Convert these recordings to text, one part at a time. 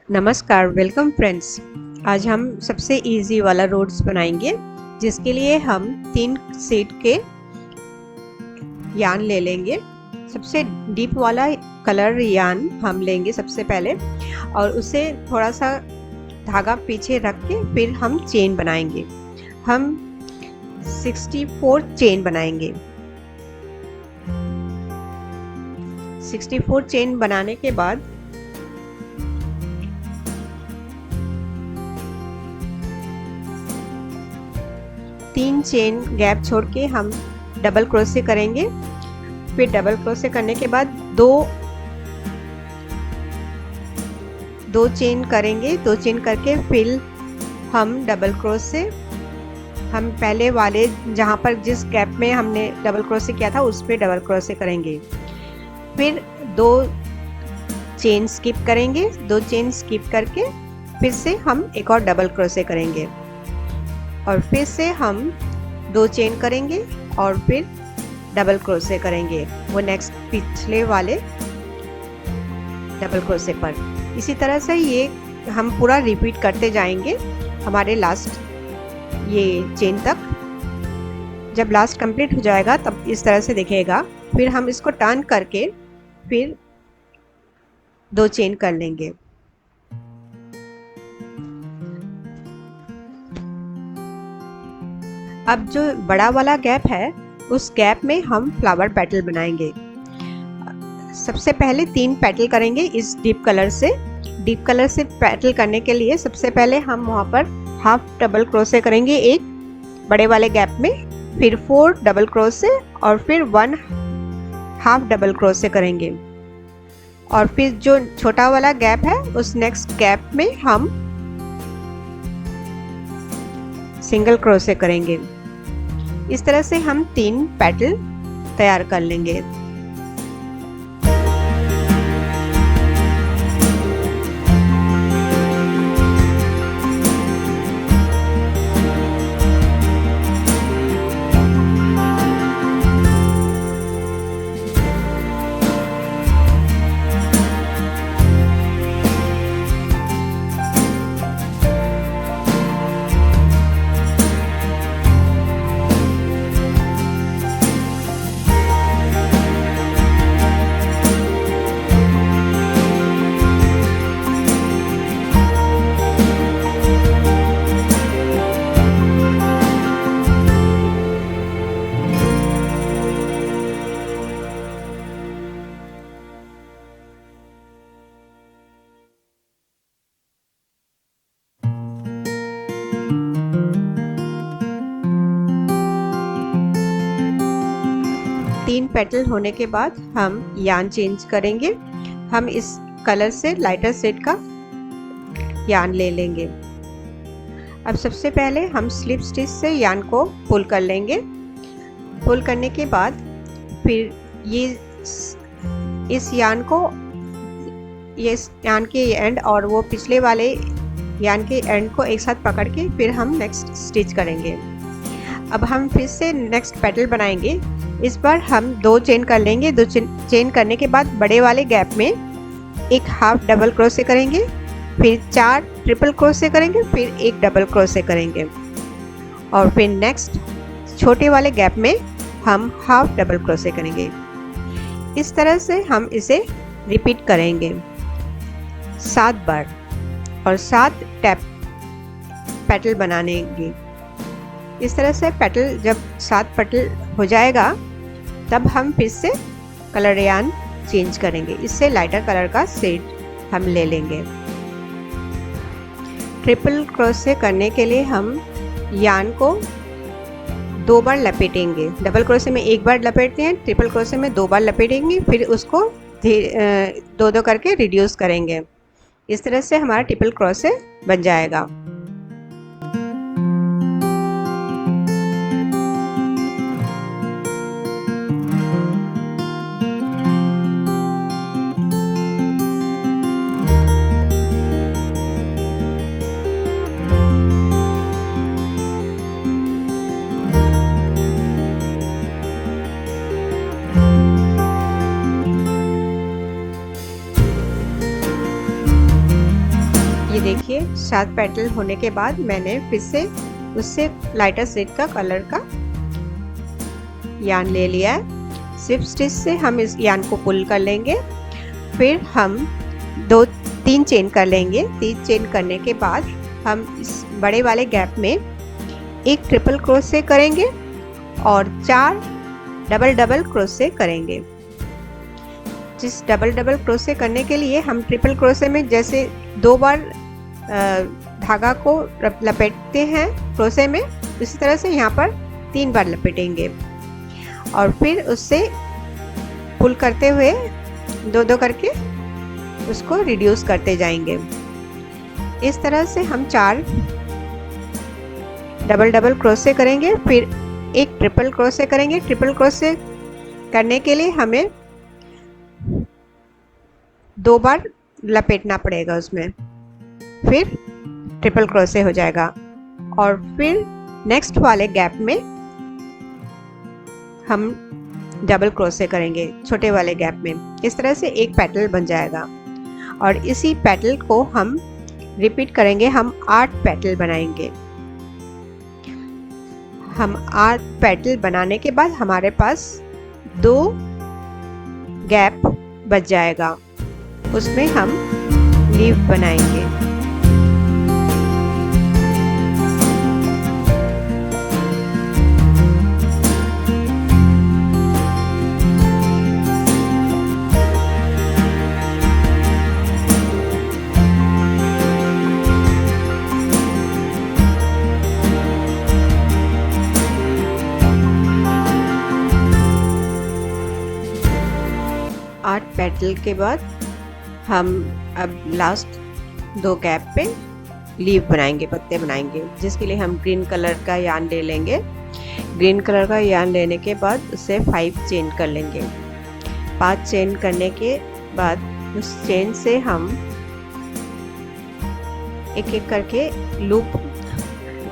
नमस्कार, welcome friends. आज हम सबसे इजी वाला रोड्स बनाएंगे, जिसके लिए हम 3 शीट के यान ले लेंगे। सबसे डीप वाला कलर यान हम लेंगे सबसे पहले, और उसे थोड़ा सा धागा पीछे रख के फिर हम चेन बनाएंगे। हम 64 चेन बनाएंगे। 64 चेन बनाने के बाद तीन चेन गैप छोड़ के हम डबल क्रोशे करेंगे। फिर डबल क्रोशे करने के बाद दो चेन करेंगे। 2 चेन करके फिर हम डबल क्रोशे, हम पहले वाले जहाँ पर जिस गैप में हमने डबल क्रोशे किया था उस पे डबल क्रोशे करेंगे। फिर 2 चेन स्किप करेंगे। 2 चेन स्किप करके फिर से हम एक और डबल क्रोशे करेंगे, और फिर से हम 2 चेन करेंगे और फिर डबल क्रोशे करेंगे वो नेक्स्ट पिछले वाले डबल क्रोशे पर। इसी तरह से ये हम पूरा रिपीट करते जाएंगे हमारे लास्ट ये चेन तक। जब लास्ट कंप्लीट हो जाएगा तब इस तरह से दिखेगा। फिर हम इसको टर्न करके फिर 2 चेन कर लेंगे। अब जो बड़ा वाला गैप है उस गैप में हम फ्लावर पेटल बनाएंगे। सबसे पहले 3 पेटल करेंगे इस डीप कलर से। डीप कलर से पेटल करने के लिए सबसे पहले हम वहाँ पर हाफ डबल क्रोशे करेंगे एक बड़े वाले गैप में, फिर 4 डबल क्रोशे और फिर 1 हाफ डबल क्रोशे करेंगे। और फिर जो छोटा वाला गैप है उस नेक्स्ट गैप में हम सिंगल क्रोशे करेंगे। इस तरह से हम 3 पेटल तैयार कर लेंगे। तीन पेटल होने के बाद हम यान चेंज करेंगे। हम इस कलर से लाइटर शेड का यान ले लेंगे। अब सबसे पहले हम स्लिप स्टिच से यान को पुल कर लेंगे। पुल करने के बाद फिर इस यान के एंड और वो पिछले वाले यान के एंड को एक साथ पकड़ के फिर हम नेक्स्ट स्टिच करेंगे। अब हम फिर से नेक्स्ट पेटल बनाएंगे। इस बार हम 2 चेन कर लेंगे। 2 चेन करने के बाद बड़े वाले गैप में एक हाफ डबल क्रोशे करेंगे, फिर 4 ट्रिपल क्रोशे करेंगे, फिर एक डबल क्रोशे करेंगे, और फिर नेक्स्ट छोटे वाले गैप में हम हाफ डबल क्रोशे करेंगे। इस तरह से हम इसे रिपीट करेंगे 7 बार और 7 पेटल बनाएंगे। इस तरह से पेटल जब 7 पेटल हो जाएगा तब हम फिर से कलर यान चेंज करेंगे। इससे लाइटर कलर का शेड हम ले लेंगे। ट्रिपल क्रोशे करने के लिए हम यान को 2 बार लपेटेंगे। डबल क्रोशे में 1 बार लपेटते हैं, ट्रिपल क्रोशे में 2 बार लपेटेंगे, फिर उसको 2-2 करके रिड्यूस करेंगे। इस तरह से हमारा ट्रिपल क्रोशे बन जाएगा। ये देखिए 7 पेटल होने के बाद मैंने फिर से उससे लाइटर शेड का कलर का यान ले लिया है। सिर्फ स्टिच से हम इस यान को पुल कर लेंगे। फिर हम 2-3 चेन कर लेंगे। 3 चेन करने के बाद हम इस बड़े वाले गैप में एक ट्रिपल क्रोशे करेंगे और 4 डबल डबल क्रोशे करेंगे। जिस डबल डबल क्रोशे करने के लिए हम ट्रिपल क्रोशे में जैसे 2 बार धागा को लपेटते हैं क्रोशे में, इसी तरह से यहाँ पर 3 बार लपेटेंगे और फिर उससे पुल करते हुए 2-2 करके उसको रिड्यूस करते जाएंगे। इस तरह से हम 4 डबल डबल क्रोशे करेंगे, फिर एक ट्रिपल क्रोशे करेंगे। ट्रिपल क्रोशे करने के लिए हमें 2 बार लपेटना पड़ेगा उसमें, फिर ट्रिपल क्रोशे हो जाएगा। और फिर नेक्स्ट वाले गैप में हम डबल क्रोशे करेंगे छोटे वाले गैप में। इस तरह से एक पेटल बन जाएगा और इसी पेटल को हम रिपीट करेंगे। हम 8 पेटल बनाएंगे। हम 8 पेटल बनाने के बाद हमारे पास 2 गैप बच जाएगा, उसमें हम लीफ बनाएंगे। पेटल के बाद हम अब लास्ट 2 गैप पे लीफ बनाएंगे, पत्ते बनाएंगे, जिसके लिए हम ग्रीन कलर का यार्न ले लेंगे। ग्रीन कलर का यार्न लेने के बाद उसे 5 चेन कर लेंगे। 5 चेन करने के बाद उस चेन से हम एक एक करके लूप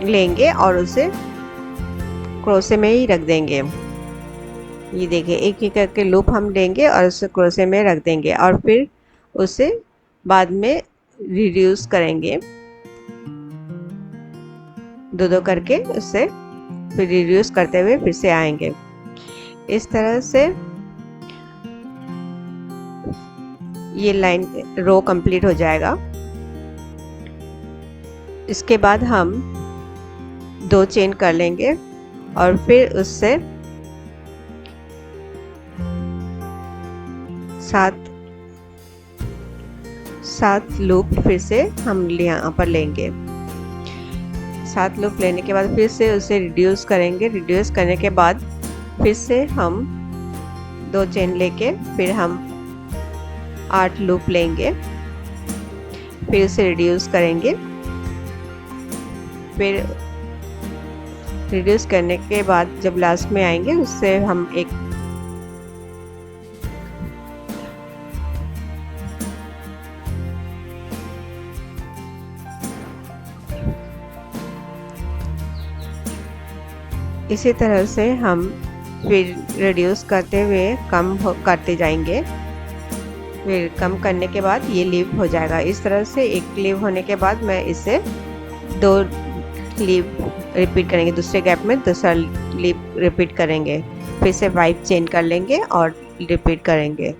लेंगे और उसे क्रोशे में ही रख देंगे। ये देखिए एक एक करके लूप हम लेंगे और उसे क्रोशे में रख देंगे और फिर उसे बाद में रिड्यूस करेंगे 2-2 करके। उससे फिर रिड्यूस करते हुए फिर से आएंगे। इस तरह से ये लाइन रो कंप्लीट हो जाएगा। इसके बाद हम 2 चेन कर लेंगे और फिर उससे 7 लूप फिर से हम यहाँ पर लेंगे। 7 लूप लेने के बाद फिर से उसे रिड्यूस करेंगे। रिड्यूस करने के बाद फिर से हम 2 चेन लेके फिर हम 8 लूप लेंगे, फिर उसे रिड्यूस करेंगे। फिर रिड्यूस करने के बाद जब लास्ट में आएंगे उससे हम एक इसी तरह से हम फिर रिड्यूस करते हुए कम करते जाएंगे। फिर कम करने के बाद ये लीव हो जाएगा। इस तरह से एक लीव होने के बाद मैं इसे 2 लीव रिपीट करेंगे। दूसरे गैप में दूसरा लीव रिपीट करेंगे, फिर से 5 चेन कर लेंगे और रिपीट करेंगे।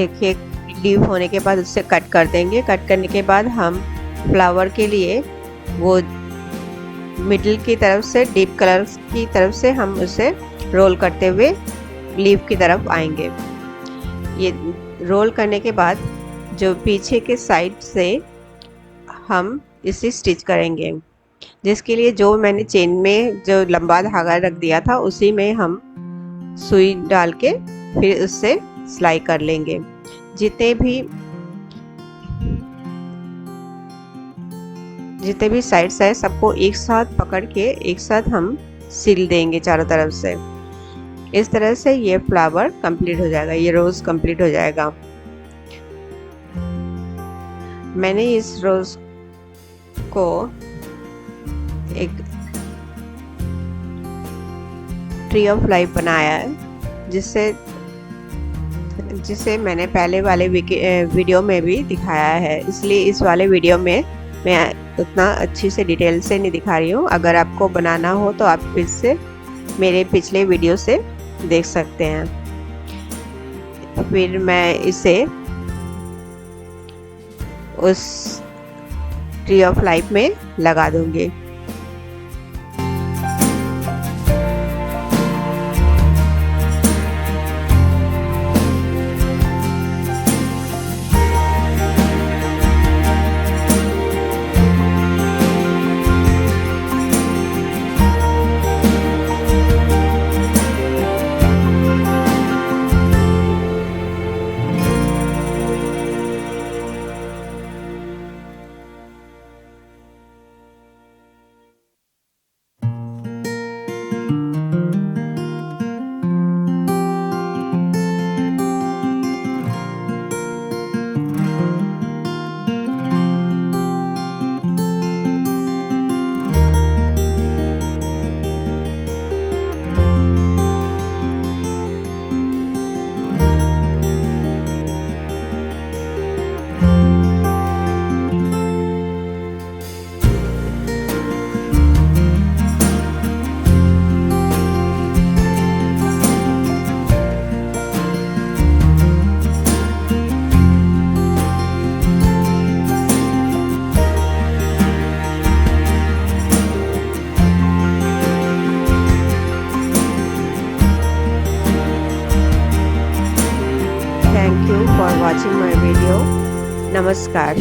देखिए लीव होने के बाद उससे कट कर देंगे। कट करने के बाद हम फ्लावर के लिए वो मिडिल की तरफ से डीप कलर की तरफ से हम उसे रोल करते हुए लीव की तरफ आएंगे। ये रोल करने के बाद जो पीछे के साइड से हम इसे स्टिच करेंगे, जिसके लिए जो मैंने चेन में जो लंबा धागा रख दिया था उसी में हम सुई डाल के फिर उससे सिलाई कर लेंगे। जितने भी साइड्स है सबको एक साथ पकड़ के एक साथ हम सिल देंगे चारों तरफ से। इस तरह से ये फ्लावर कंप्लीट हो जाएगा, ये रोज कंप्लीट हो जाएगा। मैंने इस रोज को एक ट्री ऑफ लाइफ बनाया है, जिसे मैंने पहले वाले वीडियो में भी दिखाया है, इसलिए इस वाले वीडियो में मैं उतना अच्छी से डिटेल से नहीं दिखा रही हूँ। अगर आपको बनाना हो तो आप फिर से मेरे पिछले वीडियो से देख सकते हैं। फिर मैं इसे उस ट्री ऑफ लाइफ में लगा दूंगी। Thank you for watching my video. Namaskar.